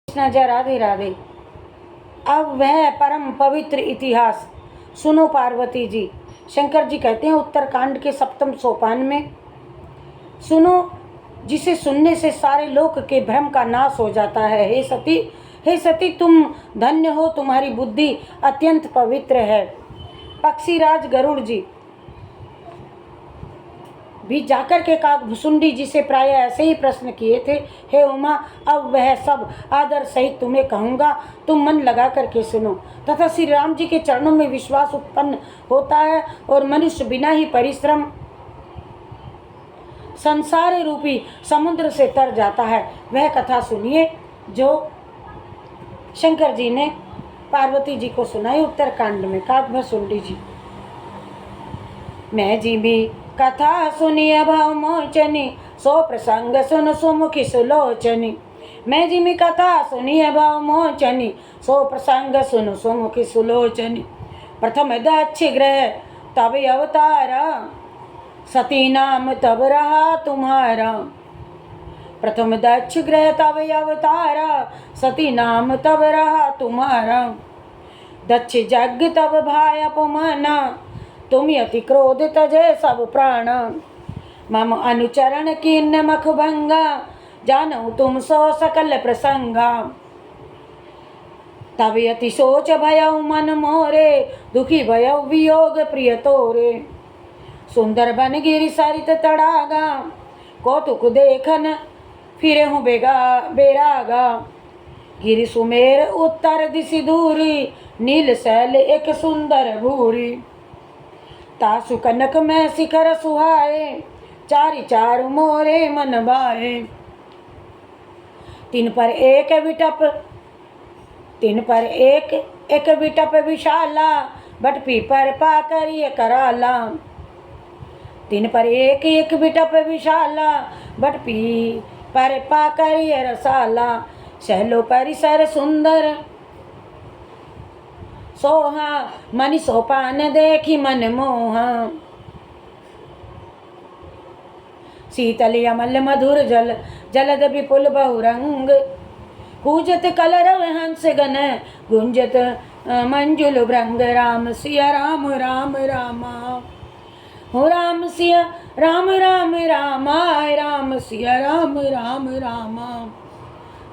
कृष्णा जय राधे राधे। अब वह परम पवित्र इतिहास सुनो पार्वती जी। शंकर जी कहते हैं उत्तरकांड के 7वें सोपान में, सुनो जिसे सुनने से सारे लोक के भ्रम का नाश हो जाता है। हे सती तुम धन्य हो, तुम्हारी बुद्धि अत्यंत पवित्र है। पक्षीराज गरुड़ जी भी जाकर के काकभुसुंडी जी से प्राय ऐसे ही प्रश्न किए थे। हे उमा, अब वह सब आदर सहित तुम्हें कहूँगा, तुम मन लगा करके सुनो। तथा श्री राम जी के चरणों में विश्वास उत्पन्न होता है और मनुष्य बिना ही परिश्रम संसार रूपी समुद्र से तर जाता है। वह कथा सुनिए जो शंकर जी ने पार्वती जी को सुनाई उत्तरकांड में। काकभुसुंडी जी। मैं जी भी कथा सुनिए भाव मोचनी, सो प्रसंग सुन सुमुखी सुलोचनी। मैं जी मी कथा सुनिए भाव मोचनी, सो प्रसंग सुन सुमुखी सुलोचनी। प्रथम दक्ष ग्रह तब अवतारा, सती नाम तब रहा तुम्हारा। प्रथम दक्ष ग्रह तब अवतारा, सती नाम तब रहा तुम्हारा। दक्ष यज्ञ तब भाय अपमाना, तुम अति क्रोध तजे सब प्राण। मम अनुचरण कीन मख भंगा, जानू तुम सो सकल प्रसंगा। तब अति सोच भयउ मन मोरे, दुखी भयउ वियोग प्रिय तोरे। सुंदर बन गिरि सरित तड़ागा, कौतुक देखन फिरे हूँ बेरागा। गिरि सुमेर उत्तर दिशि दूरी, नील शैल एक सुंदर भूरी। तासु कनक में शिखर सुहाए, चारि चारु मोरे मन भाए। तीन पर एक विटप विशाला, बट पीपर पाकर कराला। तीन पर एक विटप विशाला, बट पीपर पाकर रसाला। शैलो परिसर सुंदर सोहा, मनि सोपान देखी मन मोहा। शीतल अमल मधुर जल, जलद विपुल बहुरंग। कूजत कलरव हंस गण, गुंजत मंजुल भृंग। राम सिया राम राम रामा, हो राम सिया राम राम रामा। राम सिया राम राम रामा,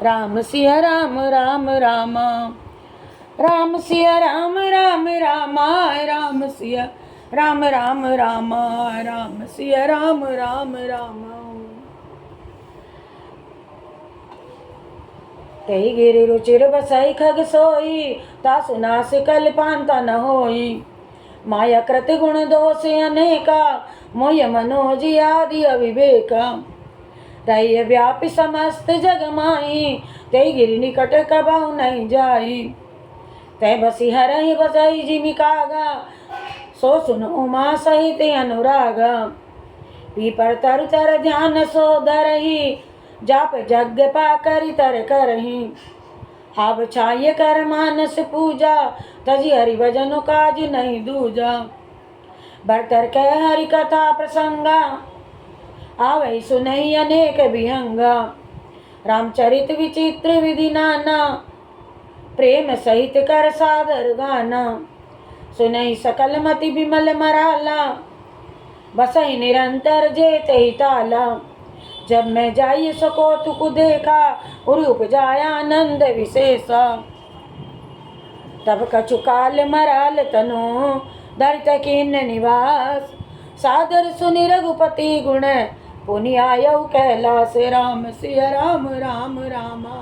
राम सिया राम राम रामा। राम सिया राम राम रामा, राम सिया राम राम रामा। राम सिया राम राम रामा। तई गिरि रुचिर बसाई खग सोई, तासु नास कल पांता न होई। माया कृत गुण दोष अनेका, मोय मनोज आदि अविवेका। तय व्यापी समस्त जग माई, तई गिरि निकट कबहु नहीं जाई। तय बसी हरहि बसाई जिमि कागा, सो सुन उमा सहित अनुरागा। पीपर तरु तर ध्यान सो धरहि, जाप जग पा करि तर करहि। आब छाय कर मानस पूजा, तजी हरि भजन काज नहीं दूजा। बरतर कह हरि कथा प्रसंगा, आवै सुनहि अनेक विहंगा। रामचरित विचित्र विधि नाना, प्रेम सहित कर सादर गाना। सुनहि सकल मति विमल मराला, बसहि निरंतर जेत ही ताला। जब मैं जाई सको तुक देखा, उर उपजाया आनंद विशेषा। तब कछु काल मराल तनु, धरित कीन निवास। सादर सुनि रघुपति गुण, पुनि आयउ कैलास। राम सिया राम राम रामा,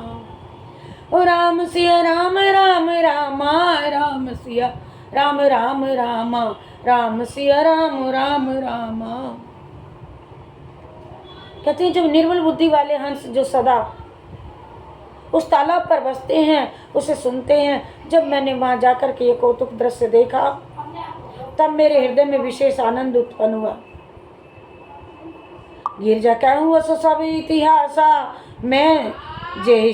ओ राम सिया राम राम रामा। राम सिया राम राम रामा, राम सिया राम राम रामा। कहते हैं जब निर्मल बुद्धि वाले हंस जो सदा उस तालाब पर बसते हैं, उसे सुनते हैं। जब मैंने वहां जाकर के ये कौतुक दृश्य देखा, तब मेरे हृदय में विशेष आनंद उत्पन्न हुआ। गिरजा कहूँ सो सब इतिहासा, मैं जे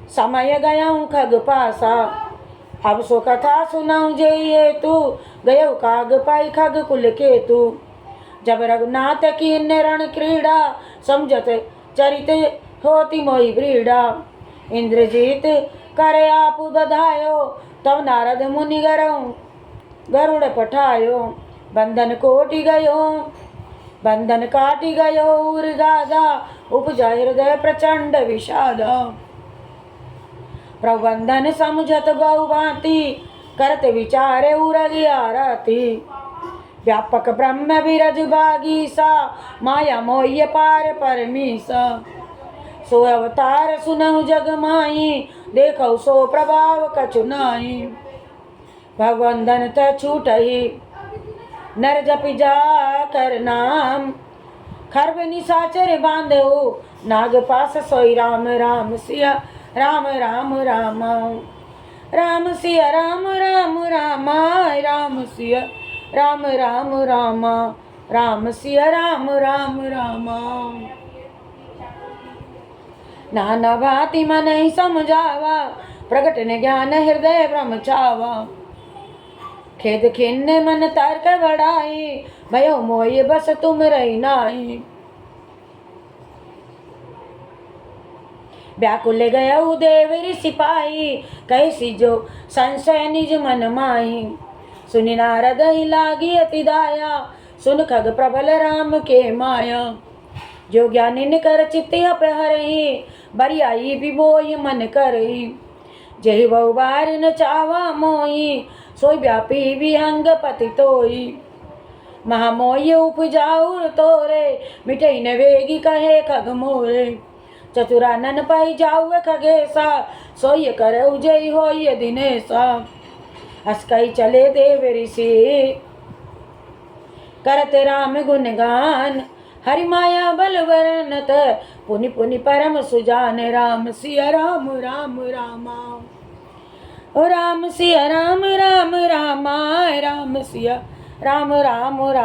समय गया हूँ खग पासा। अब सो कथा सुनाऊं जे ये तू, गयो काग पाई खग कुल के तू। जब रघुनाथ की रण क्रीड़ा, समझत चरित होती मोई ब्रीड़ा। इंद्रजीत करे आप बधायो, तब नारद मुनि गरुड़ पठायो। बंधन कोटि गयो, बंधन काटि गयो उर गादा, उपजा हृदय प्रचंड विषादा। प्रबंधन समझत बहु भांति, करते विचारे उरगिया राति। व्यापक ब्रह्म बिरज बागीसा, माया मोह्य पार परमीसा। सो अवतार सुनहु जग माही, देखौ सो प्रभाव कछु नाहि। भगवंदन त छूटहि, नर जपि जा कर नाम। खरब निशाचर बांधो, नाग पास सोई राम राम सिया राम राम राम। राम सिया राम राम राम, राम सिया राम राम राम, राम सिया राम राम राम। नाना भांति मन ही समझावा, प्रगट ने ज्ञान हृदय ब्रह्म छावा। खेद खिन्न मन तर्क बढ़ाई, भयो मोय बस तुम रही नाई। व्याकुल गयऊ देव सिपाही, कैसी जो संशय निज मन माही। सुनि नारद ही लागी अति दाया, सुन खग प्रबल राम के माया। जो ज्ञानी निकर चित्त अपहरही, बरियाई विबोई मन करही। जहि बहु बार न चावा मोही, सोई व्यापी विहंग पति तोई। महामोय उपजाऊ तोरे, मिटई न वेगी कहे खग मोरे। चतुरानन पाई जाऊ खगेसा, सोय कर जय होय दिनेसा। अस्कई चले देव ऋषि, करते राम गुणगान। हरि माया बल वर्णत, पुनि पुनि परम सुजान। राम सिया राम राम राम, ओ राम सिया राम राम राम, राम सिया राम राम राम।